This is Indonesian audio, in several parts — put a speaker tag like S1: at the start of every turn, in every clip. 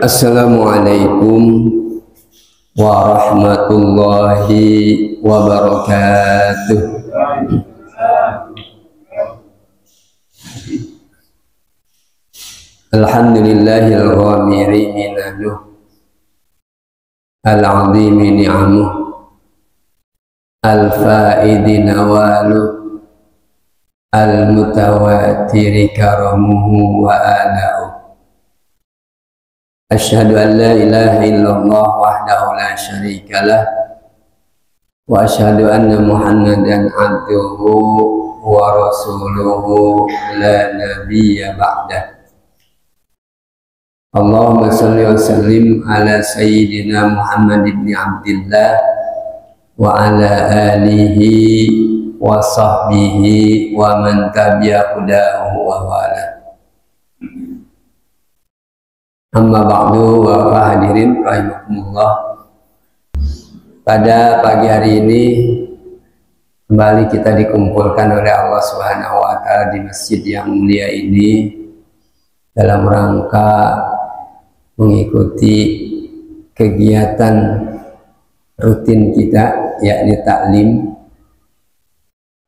S1: Assalamualaikum warahmatullahi wabarakatuh. Alhamdulillahil ghamiri minaluh, al-azimi ni'amuh, al-faidi nawaluh, al-mutawatiri karamuhu wa ala'uh. Asyhadu an la ilaha illallah wahdahu la syarikalah wa asyhadu anna Muhammadan abduhu wa rasuluhu la nabiyya ba'dah. Allahumma salli wa sallim ala sayyidina Muhammad ibn Abdillah wa ala alihi wa sahbihi wa man tabi'a hudahu wa wala. Amma ba'du wa hadirin rahimakumullah. Pada pagi hari ini kembali kita dikumpulkan oleh Allah Subhanahu wa taala di masjid yang mulia ini dalam rangka mengikuti kegiatan rutin kita, yakni taklim.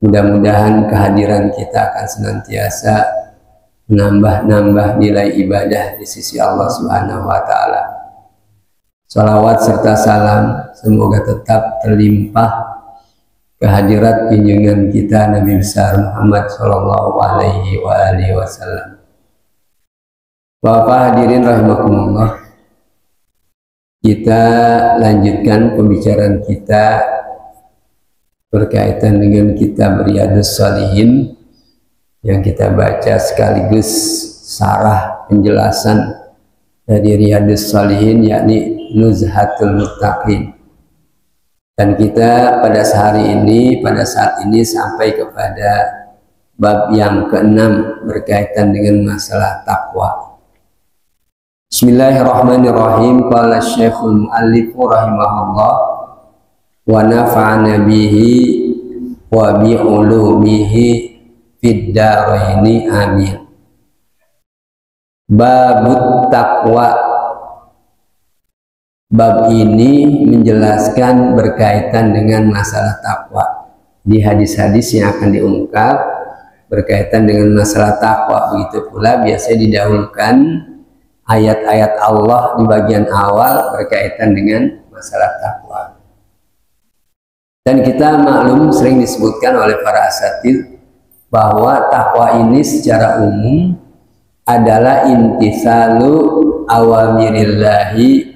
S1: Mudah-mudahan kehadiran kita akan senantiasa menambah nilai ibadah di sisi Allah Subhanahu wa taala. Salawat serta salam semoga tetap terlimpah kehadirat junjungan kita Nabi besar Muhammad sallallahu alaihi wasallam. Bapak hadirin rahimakumullah, kita lanjutkan pembicaraan kita berkaitan dengan kitab Riyadhus Shalihin yang kita baca sekaligus sarah penjelasan dari Riyadhus Shalihin, yakni Nuzhatul Muttaqin. Dan kita pada saat ini sampai kepada bab yang ke-6 berkaitan dengan masalah takwa. Bismillahirrahmanirrahim. Qala Syekhul Mu'allif rahimahullah wa nafa'ana bihi wa bi ulumihi fid daraini amin. Babut takwa. Bab ini menjelaskan berkaitan dengan masalah takwa. Di hadis-hadis yang akan diungkap berkaitan dengan masalah takwa, begitu pula biasanya didahulukan ayat-ayat Allah di bagian awal berkaitan dengan masalah takwa. Dan kita maklum sering disebutkan oleh para asatidz bahwa takwa ini secara umum adalah intisalu awamirillahi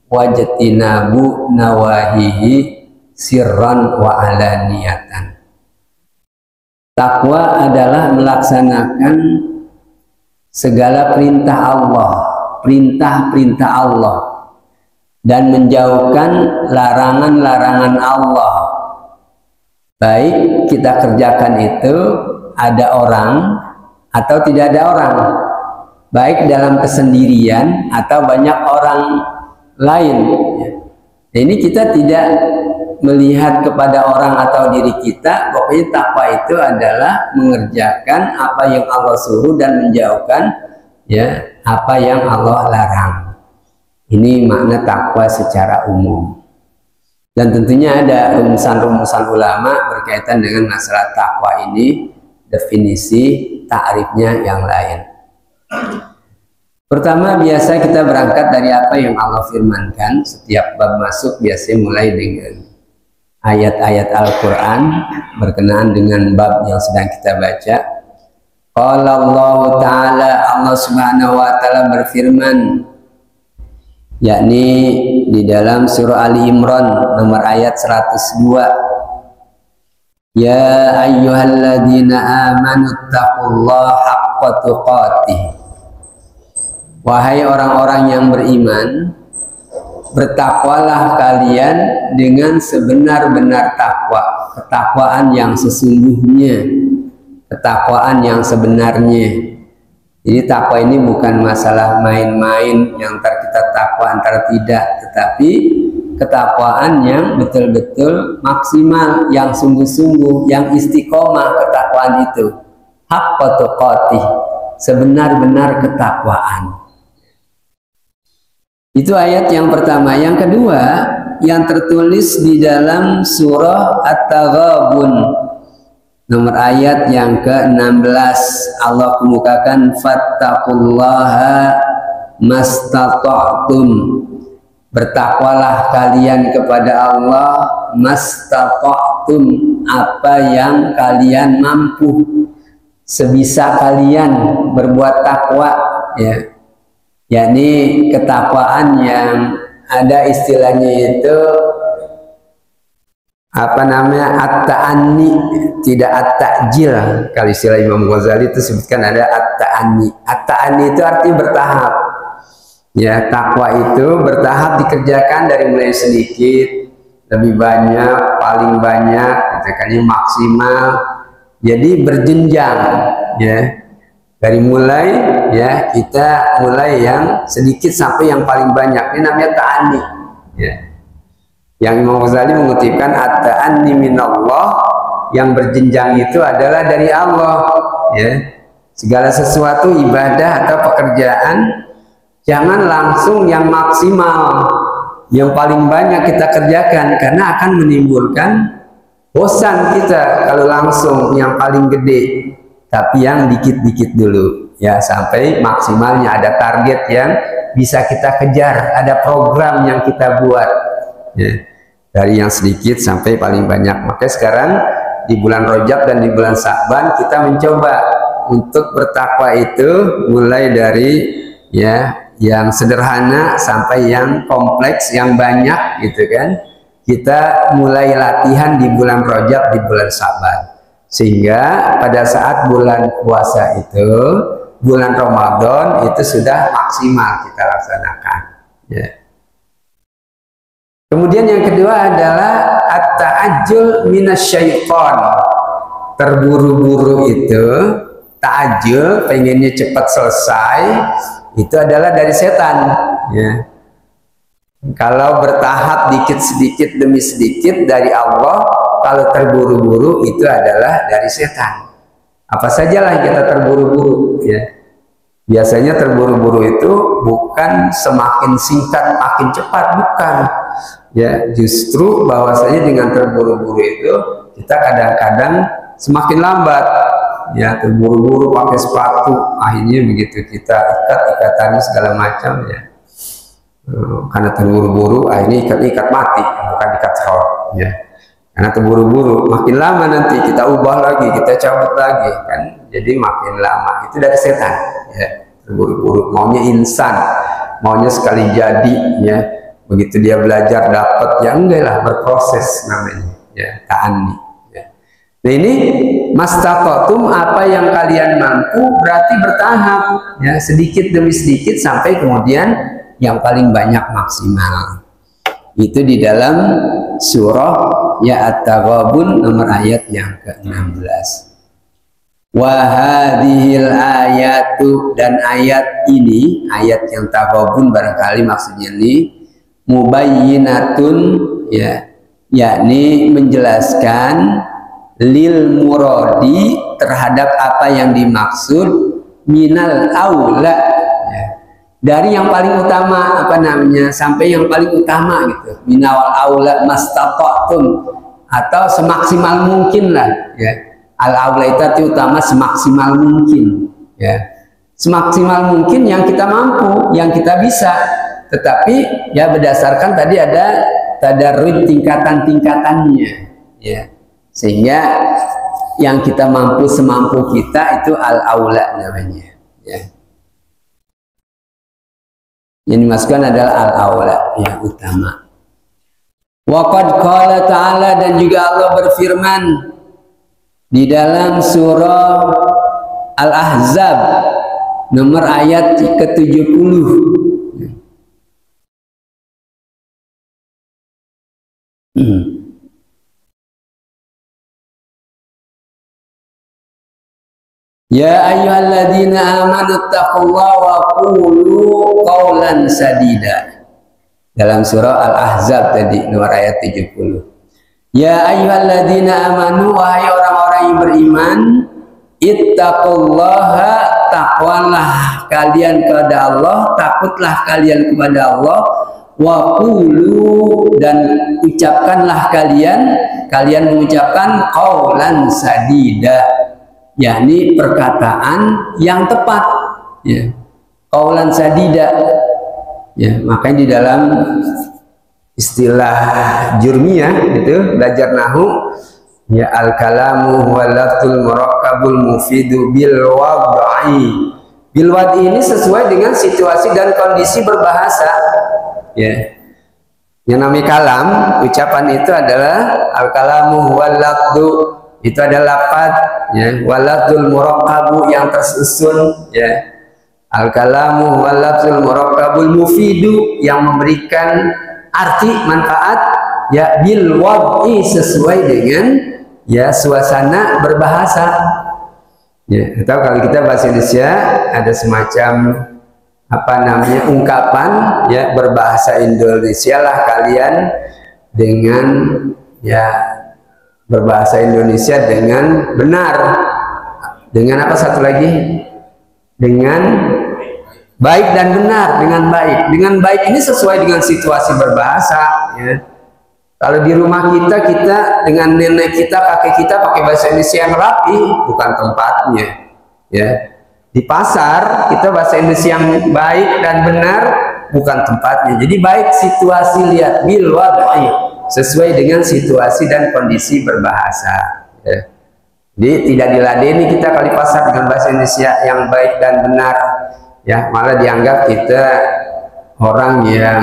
S1: wajtinabu nawahihi sirran wa alaniyatan. Takwa adalah melaksanakan segala perintah Allah, perintah-perintah Allah, dan menjauhkan larangan-larangan Allah. Baik kita kerjakan itu ada orang atau tidak ada orang, baik dalam kesendirian atau banyak orang lain. Ini kita tidak melihat kepada orang atau diri kita. Pokoknya takwa itu adalah mengerjakan apa yang Allah suruh dan menjauhkan apa yang Allah larang. Ini makna takwa secara umum. Dan tentunya ada rumusan-rumusan ulama berkaitan dengan masalah takwa ini, definisi, ta'rifnya yang lain. Pertama, biasa kita berangkat dari apa yang Allah firmankan. Setiap bab masuk biasanya mulai dengan ayat-ayat Al-Quran berkenaan dengan bab yang sedang kita baca. Qala Allah Ta'ala, Allah Subhanahu wa Ta'ala berfirman, yakni di dalam surah Ali Imran nomor ayat 102. Ya ayyuhalladzina amanu taqullaha haqqa tuqatih. Wahai orang-orang yang beriman, bertakwalah kalian dengan sebenar-benar takwa, ketakwaan yang sesungguhnya, ketakwaan yang sebenarnya. Jadi takwa ini bukan masalah main-main yang ntar kita takwa antar tidak, tetapi ketakwaan yang betul-betul maksimal, yang sungguh-sungguh, yang istiqomah ketakwaan itu. Haqqa tuqatih, sebenar-benar ketakwaan. Itu ayat yang pertama. Yang kedua, yang tertulis di dalam surah At-Taghabun nomor ayat yang ke-16, Allah kemukakan fattaqullaha mastata'tum, bertakwalah kalian kepada Allah mastata'tum, apa yang kalian mampu, sebisa kalian berbuat takwa, ya, yakni ketakwaan yang ada istilahnya itu apa namanya, at-ta'anni, tidak at-ta'jil. Kalau istilah Imam Ghazali itu sebutkan ada at-ta'anni. At-ta'anni itu artinya bertahap. Ya, takwa itu bertahap dikerjakan dari mulai sedikit, lebih banyak, paling banyak, kerjakannya maksimal. Jadi berjenjang, ya. Dari mulai, ya, kita mulai yang sedikit sampai yang paling banyak. Ini namanya ta'anni, ya. Yang Imam Ghazali mengutipkan at-ta'anni minallah, yang berjenjang itu adalah dari Allah, ya. Segala sesuatu ibadah atau pekerjaan jangan langsung yang maksimal, yang paling banyak kita kerjakan, karena akan menimbulkan bosan kita kalau langsung yang paling gede. Tapi yang dikit-dikit dulu, ya, sampai maksimalnya. Ada target yang bisa kita kejar, ada program yang kita buat, ya, dari yang sedikit sampai paling banyak. Makanya sekarang di bulan Rajab dan di bulan Sa'ban kita mencoba untuk bertakwa itu mulai dari, ya, yang sederhana sampai yang kompleks, yang banyak, gitu kan. Kita mulai latihan di bulan Rajab, di bulan Sa'ban, sehingga pada saat bulan puasa itu, bulan Ramadan itu sudah maksimal kita laksanakan, ya. Kemudian yang kedua adalah at-ta'ajjul minasyaiton. Terburu-buru itu, ta'ajjul, pengennya cepat selesai, itu adalah dari setan, ya. Kalau bertahap dikit sedikit demi sedikit dari Allah, kalau terburu-buru itu adalah dari setan. Apa sajalah kita terburu-buru, ya. Biasanya terburu-buru itu bukan semakin singkat makin cepat, bukan. Ya, justru bahwasanya dengan terburu-buru itu kita kadang-kadang semakin lambat, ya. Terburu-buru pakai sepatu, akhirnya begitu kita ikat-ikatannya segala macam, ya. Karena terburu-buru akhirnya ikat-ikat mati, bukan ikat sahur, ya. Karena terburu-buru, makin lama nanti kita ubah lagi, kita cabut lagi, kan. Jadi makin lama, itu dari setan, ya. Terburu-buru, maunya instan, maunya sekali jadi, ya. Begitu dia belajar dapat, ya enggak lah, berproses namanya, ya, ta'anni, ya. Nah ini mastata'tum, apa yang kalian mampu, berarti bertahap, ya, sedikit demi sedikit sampai kemudian yang paling banyak maksimal. Itu di dalam surah, ya, At-Taghabun nomor ayat yang ke-16. Wa hadhil ayatu, dan ayat ini, ayat yang Taghabun barangkali maksudnya ini mubayyinatun, ya, yakni menjelaskan lil muradi, terhadap apa yang dimaksud, minal aula, ya, dari yang paling utama, apa namanya, sampai yang paling utama, gitu. Minal aula mastata'tum, atau semaksimal mungkin lah, ya. Al aula itu utama, semaksimal mungkin, ya. Semaksimal mungkin yang kita mampu, yang kita bisa. Tetapi ya berdasarkan tadi ada tadarruj tingkatan-tingkatannya, ya. Sehingga yang kita mampu semampu kita itu al-aula namanya, ya. Yang dimasukkan adalah al-aula, yang utama. Wa qad qala ta'ala, dan juga Allah berfirman di dalam surah Al-Ahzab nomor ayat ke-70. Ya ayyuhalladzina amanu taqullaha wa qulu qawlan sadida. Dalam surah Al-Ahzab tadi nomor ayat 70. Ya ayyuhalladzina amanu, wahai orang-orang yang beriman, ittaqullaha, takwalah kalian kepada Allah, takutlah kalian kepada Allah, wa qulu, dan ucapkanlah kalian mengucapkan qaulan sadida, yakni perkataan yang tepat, ya. Qaulan sadida, ya. Makanya di dalam istilah jurmiyah itu belajar nahwu, ya, al-kalamu huwa lafzul murakkabul mufidu bil wad'i. Bil wad'i ini sesuai dengan situasi dan kondisi berbahasa, ya. Yang namanya kalam, ucapan itu adalah al-kalamu huwa lafzu, itu adalah lafaz, ya, waladzul murakkabu yang tersusun, ya. Al-kalamu huwa lafzul murakkabul mufidu yang memberikan arti manfaat, ya, bil wad'i sesuai dengan, ya, suasana berbahasa, ya. Atau kalau kita bahasa Indonesia ada semacam apa namanya ungkapan, ya, berbahasa Indonesia lah kalian dengan, ya, berbahasa Indonesia dengan benar, dengan apa satu lagi, dengan baik dan benar, dengan baik ini sesuai dengan situasi berbahasa, ya. Kalau di rumah kita dengan nenek kita, kakek kita pakai bahasa Indonesia yang rapi, bukan tempatnya, ya. Di pasar kita bahasa Indonesia yang baik dan benar, bukan tempatnya. Jadi baik situasi, lihat bil wad'i, sesuai dengan situasi dan kondisi berbahasa, ya. Jadi tidak diladeni kita kali pasar dengan bahasa Indonesia yang baik dan benar, ya, malah dianggap kita orang yang,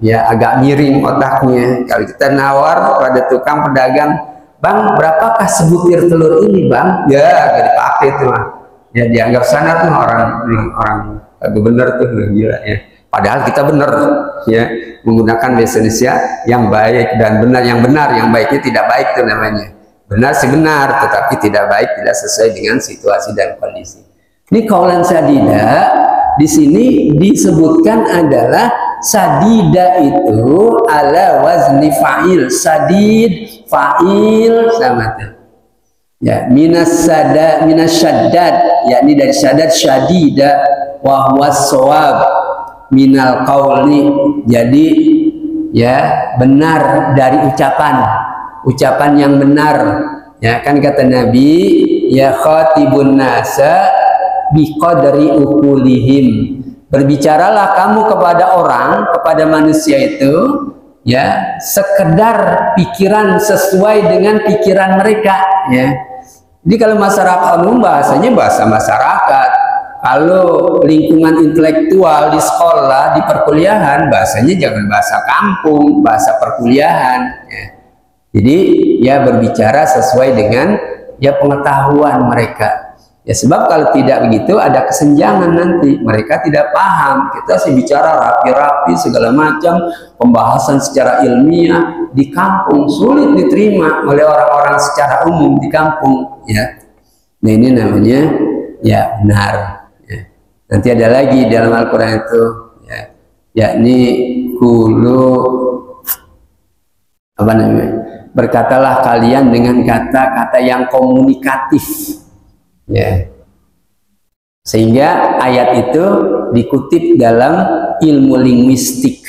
S1: ya, agak miring otaknya. Kalau kita nawar pada tukang pedagang, bang, berapakah sebutir telur ini, bang? Ya, gak dipakai tuh mah, ya, dianggap sana tuh orang agak bener tuh, gila, ya. Padahal kita bener, ya, menggunakan bahasa Indonesia yang baik dan benar, yang baiknya tidak baik tuh namanya. Benar sih benar, tetapi tidak baik, tidak sesuai dengan situasi dan kondisi. Ini qaulan sadida di sini disebutkan adalah sadida itu ala wazni fa'il, sadid fa'il sama tuh, ya, minas syaddad, yakni dari syaddad syadida, wa huwa shawab minal qauli, jadi, ya, benar dari ucapan yang benar, ya, kan kata Nabi, ya, khatibun nasa biqadri uqulihim, berbicaralah kamu kepada orang, kepada manusia itu, ya, sekedar pikiran sesuai dengan pikiran mereka, ya. Jadi kalau masyarakat umum bahasanya bahasa masyarakat, kalau lingkungan intelektual di sekolah, di perkuliahan, bahasanya jangan bahasa kampung, bahasa perkuliahan, ya. Jadi, ya, berbicara sesuai dengan, ya, pengetahuan mereka, ya, sebab kalau tidak begitu ada kesenjangan nanti, mereka tidak paham. Kita sih bicara rapi-rapi segala macam, pembahasan secara ilmiah di kampung sulit diterima oleh orang-orang secara umum di kampung, ya. Nah, ini namanya, ya, benar, ya. Nanti ada lagi dalam Al-Quran itu, ya, yakni kulu apa namanya, berkatalah kalian dengan kata-kata yang komunikatif, ya. Sehingga ayat itu dikutip dalam ilmu linguistik,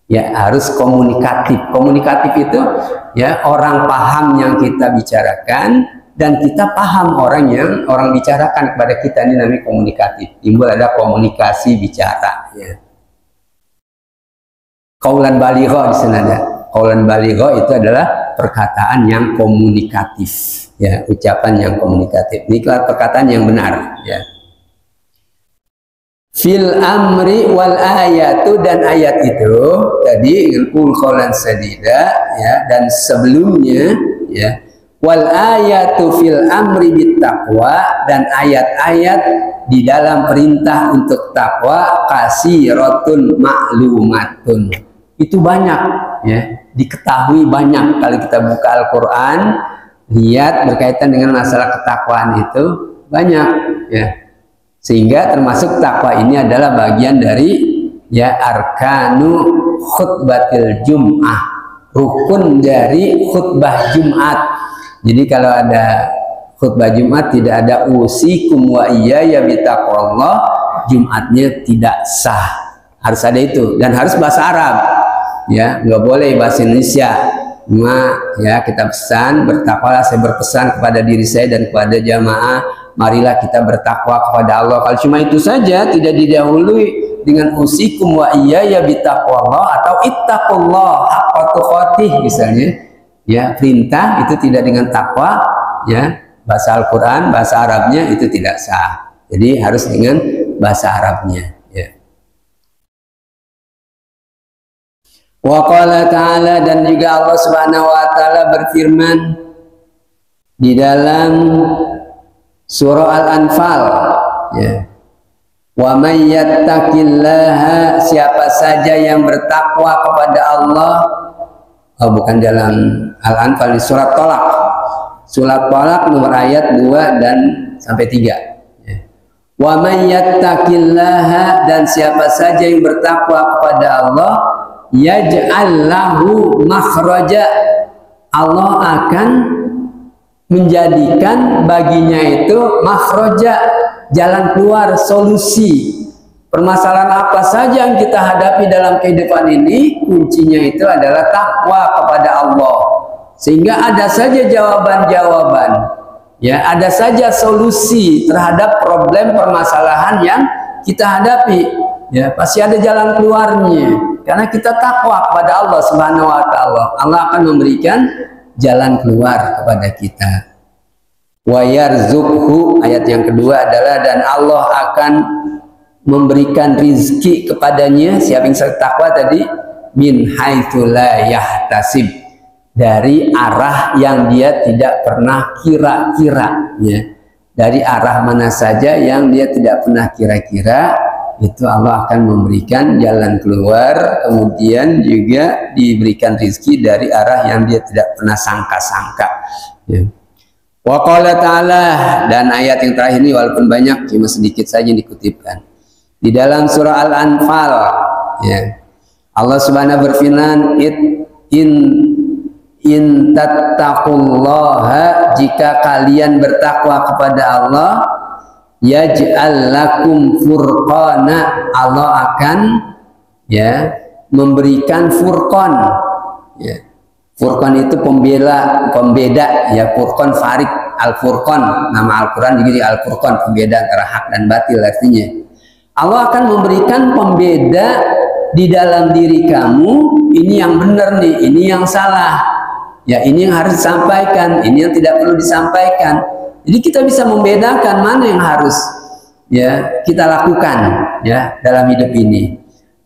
S1: ya, harus komunikatif. Komunikatif itu, ya, orang paham yang kita bicarakan dan kita paham orang yang orang bicarakan kepada kita, ini namanya komunikatif. Timbul ada komunikasi bicara, ya. Qaulan baligha di sana ada. Qaulan baligha itu adalah perkataan yang komunikatif, ya, ucapan yang komunikatif. Ini perkataan yang benar, ya. Fil amri wal ayatu, dan ayat itu tadi qaulan sadida, ya, dan sebelumnya, ya, wal ayatu fil amri bit taqwa, dan ayat-ayat di dalam perintah untuk takwa kasiratun ma'lumatun, itu banyak, ya, diketahui banyak. Kalau kita buka Al-Quran, lihat berkaitan dengan masalah ketakwaan itu banyak, ya. Sehingga termasuk takwa ini adalah bagian dari, ya, arkanu khutbatil jum'ah, rukun dari khutbah Jumat. Jadi kalau ada khutbah Jumat tidak ada usikum wa iyaya bitaqwallah, Jumatnya tidak sah. Harus ada itu, dan harus bahasa Arab, ya, nggak boleh bahasa Indonesia. Ya, kita pesan bertakwalah, saya berpesan kepada diri saya dan kepada jamaah, marilah kita bertakwa kepada Allah. Kalau cuma itu saja, tidak didahului dengan usikum wa iyaya bitaqwallah atau ittaqullah haqqa tuqatih misalnya, ya, perintah itu tidak dengan takwa, ya, bahasa Al-Quran, bahasa Arabnya itu tidak sah. Jadi harus dengan bahasa Arabnya, ya. Wa qala ta'ala, dan juga Allah Subhanahu wa taala berfirman di dalam surah Al-Anfal, ya. Wa may yattaqillaha, siapa saja yang bertakwa kepada Allah, bukan dalam Al-Anfal, di surat Tolak. Surat Tolak nomor ayat 2 dan sampai 3. Ya. Wa may yattaqillaha, dan siapa saja yang bertakwa kepada Allah, yaj'al lahu makhraja, Allah akan menjadikan baginya itu makhraja, jalan keluar, solusi. Permasalahan apa saja yang kita hadapi dalam kehidupan ini, kuncinya itu adalah takwa kepada Allah. Sehingga ada saja jawaban-jawaban, ya, ada saja solusi terhadap problem permasalahan yang kita hadapi, ya, pasti ada jalan keluarnya karena kita takwa kepada Allah Subhanahu wa taala. Allah akan memberikan jalan keluar kepada kita. Wa yarzuqhu, ayat yang kedua adalah dan Allah akan memberikan rizki kepadanya, siapa yang takwa tadi, min haitsu la yahtasib, dari arah yang dia tidak pernah kira-kira, ya. Dari arah mana saja yang dia tidak pernah kira-kira, itu Allah akan memberikan jalan keluar, kemudian juga diberikan rizki dari arah yang dia tidak pernah sangka-sangka, ya. Wa qala ta'ala, dan ayat yang terakhir ini walaupun banyak, cuma sedikit saja dikutipkan di dalam surah Al-Anfal, ya. Allah Subhanahu berfirman, in tattaqullaha, jika kalian bertakwa kepada Allah, yaj'al lakum furqana, Allah akan, ya, memberikan furqan, ya. Furqan itu pembeda, ya, furqan farik, al-furqan, nama Al-Quran juga al-furqan, pembeda antara hak dan batil artinya. Allah akan memberikan pembeda di dalam diri kamu, ini yang benar nih, ini yang salah, ya, ini yang harus disampaikan, ini yang tidak perlu disampaikan. Jadi kita bisa membedakan mana yang harus, ya, kita lakukan, ya, dalam hidup ini.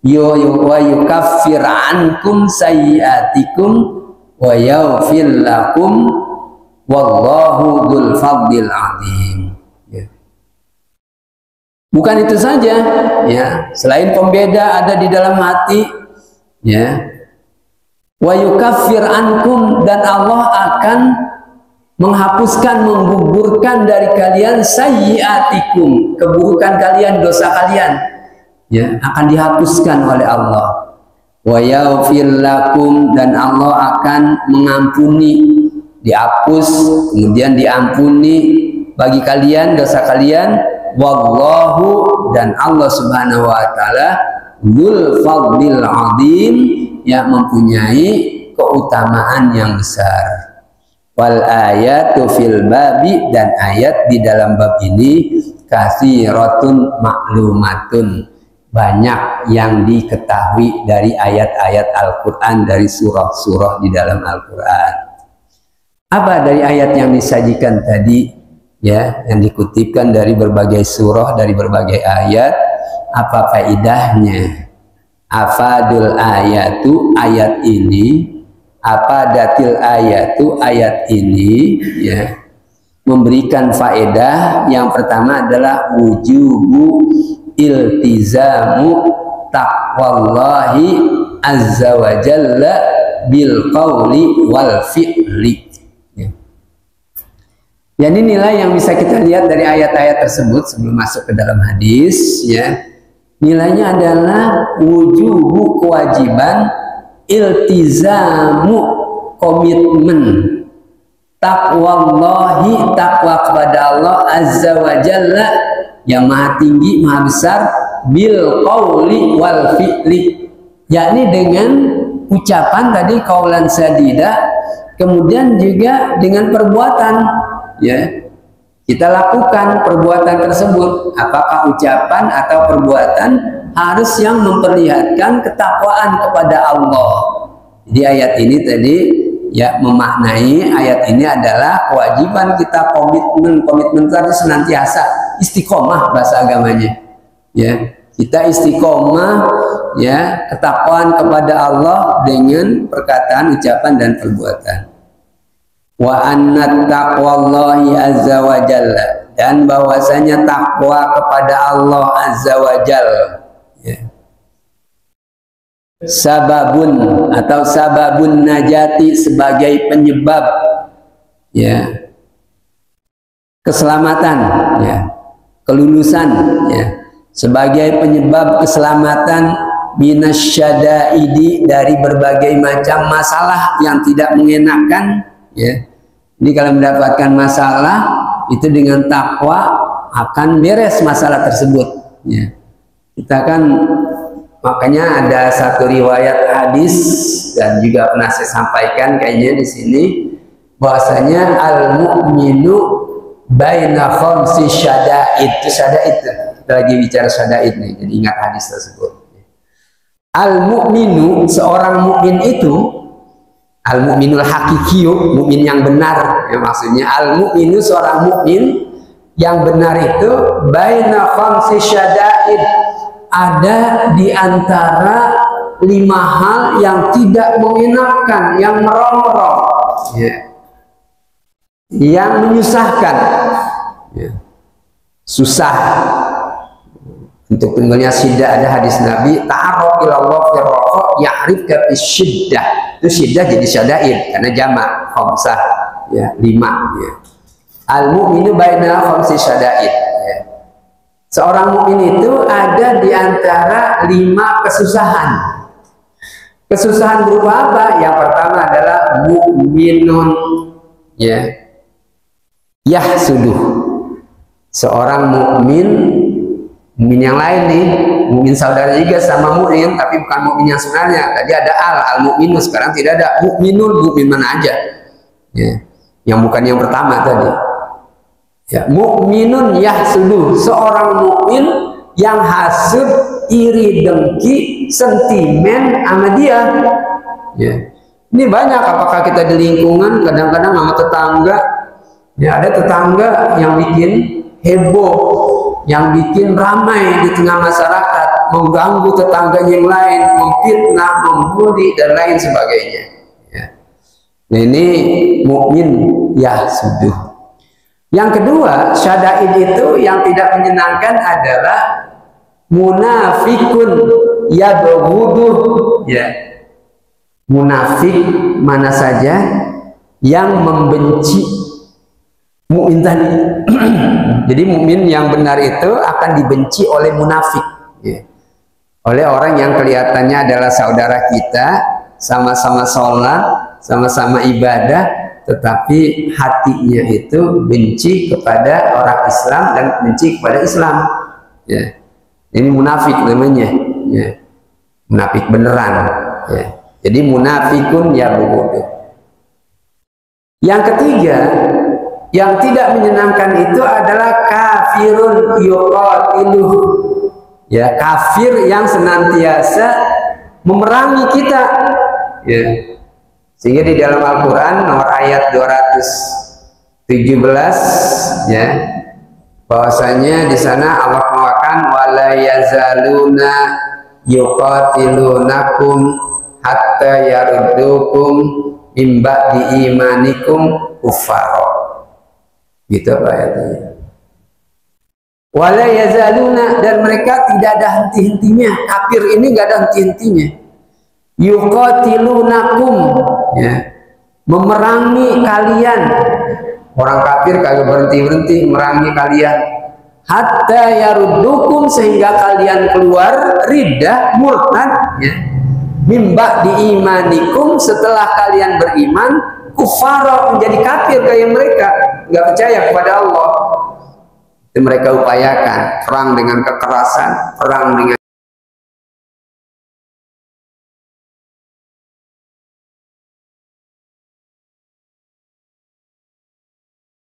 S1: Wa yukaffir ankum sayyiatikum wa yaghfir lakum wallahu dzul fadlil azim. Ya. Bukan itu saja, ya, selain pembeda ada di dalam hati, ya. Wa yukaffir ankum, dan Allah akan menghapuskan, menggugurkan dari kalian sayyiatikum, keburukan kalian, dosa kalian, ya, akan dihapuskan oleh Allah. Wa yaghfir lakum, dan Allah akan mengampuni, dihapus kemudian diampuni bagi kalian dosa kalian. Wallahu, dan Allah Subhanahu wa taala dzul fadlil azim, yang mempunyai keutamaan yang besar. Wal ayatu fil babi, dan ayat di dalam bab ini katsiratun maklumatun, banyak yang diketahui dari ayat-ayat Al-Quran, dari surah-surah di dalam Al-Quran. Apa dari ayat yang disajikan tadi, ya, yang dikutipkan dari berbagai surah, dari berbagai ayat, apa faedahnya? Afadul ayatu, ayat ini, apa datil ayatu, ayat ini, ya, memberikan faedah. Yang pertama adalah wujubu iltizamu taqwallahi azza wa jalla bil qawli wal fi'li. Ya, ini nilai yang bisa kita lihat dari ayat-ayat tersebut sebelum masuk ke dalam hadis, ya. Nilainya adalah wujubu, kewajiban, iltizamu, komitmen, taqwallahi, takwa kepada Allah azza wa jalla yang maha tinggi, maha besar, bil qauli wal fi'li, yakni dengan ucapan tadi qaulan sadida, kemudian juga dengan perbuatan, ya. Kita lakukan perbuatan tersebut, apakah ucapan atau perbuatan, harus yang memperlihatkan ketakwaan kepada Allah. Jadi ayat ini tadi ya memaknai ayat ini adalah kewajiban kita komitmen tadi senantiasa istiqomah bahasa agamanya. Ya, kita istiqomah ya ketakwaan kepada Allah dengan perkataan, ucapan dan perbuatan. Wa anna taqwallahi azza wa jalla, dan bahwasanya takwa kepada Allah azza wa jalla ya, sababun atau sababun najati, sebagai penyebab ya keselamatan ya, kelulusan ya, sebagai penyebab keselamatan minasyadaidi, dari berbagai macam masalah yang tidak mengenakan ya. Ini kalau mendapatkan masalah itu dengan takwa akan beres masalah tersebut ya. Kita kan makanya ada satu riwayat hadis dan juga pernah saya sampaikan kayaknya di sini, bahwasanya al-mu'minu baina khamsi syada'id. Itu syada'id, kita lagi bicara syada'id nih, jadi ingat hadis tersebut. Al-mu'minu, seorang mukmin itu, al-mu'minul hakikiyu, mukmin yang benar ya, maksudnya al-mu'minu, seorang mukmin yang benar itu baina khamsi syada'id, ada di antara 5 hal yang tidak mengenakan, yang merongrong ya, yang menyusahkan ya, susah. Untuk tinggalnya syiddah ada hadis Nabi, ta'arraf ilallah fi raqa ya'rifka fi syiddah. Itu syiddah jadi syada'id karena jamak khamsah ya, 5 ya. Al-mu'minu baina khamsi syada'id ya. Seorang mukmin itu ada di antara 5 kesusahan. Kesusahan berupa apa? Yang pertama adalah mu'minun ya yahsuduh. Seorang mukmin yang lain nih, mukmin saudara juga sama mukmin, tapi bukan mukmin yang sebenarnya. Tadi ada al-mu'minu, sekarang tidak ada mukminun, mukmin mana aja ya, yang bukan yang pertama tadi ya. Mukminun yahsudu, seorang mukmin yang hasud, iri, dengki, sentimen sama dia ya. Ini banyak, apakah kita di lingkungan, kadang-kadang sama tetangga ya, ada tetangga yang bikin heboh, yang bikin ramai di tengah masyarakat, mengganggu tetangga yang lain, memfitnah, membuli dan lain sebagainya ya. Nah, ini mukmin yahsuduh. Yang kedua, syada'id itu yang tidak menyenangkan adalah munafikun yabghuduh ya. Munafik mana saja yang membenci mukmin tadi. Jadi mukmin yang benar itu akan dibenci oleh munafik ya. Oleh orang yang kelihatannya adalah saudara kita, sama-sama sholat, sama-sama ibadah, tetapi hatinya itu benci kepada orang Islam dan benci kepada Islam ya. Ini munafik namanya ya. Munafik beneran ya. Jadi munafikun ya begitu. Yang ketiga yang tidak menyenangkan itu adalah kafirun yuqatiluh ya, kafir yang senantiasa memerangi kita ya. Sehingga di dalam Al-Quran nomor ayat 217 ya, bahwasanya di sana Allah mengatakan wala yazaluna yuqatilunakum hatta yaruddukum min ba'di imanikum kuffara. Gitu apa ayatnya? Wala yazaluna, dan mereka tidak ada henti-hentinya. Kafir ini gak ada henti-hentinya. Yuqatilunakum ya, memerangi kalian. Orang kafir kagak berhenti-berhenti memerangi kalian. Hatta yaruddukum, sehingga kalian keluar riddah, murtad ya. Mimba diimanikum, setelah kalian beriman, kufara, menjadi kafir kayak mereka, nggak percaya kepada Allah. Itu mereka upayakan perang dengan kekerasan, perang dengan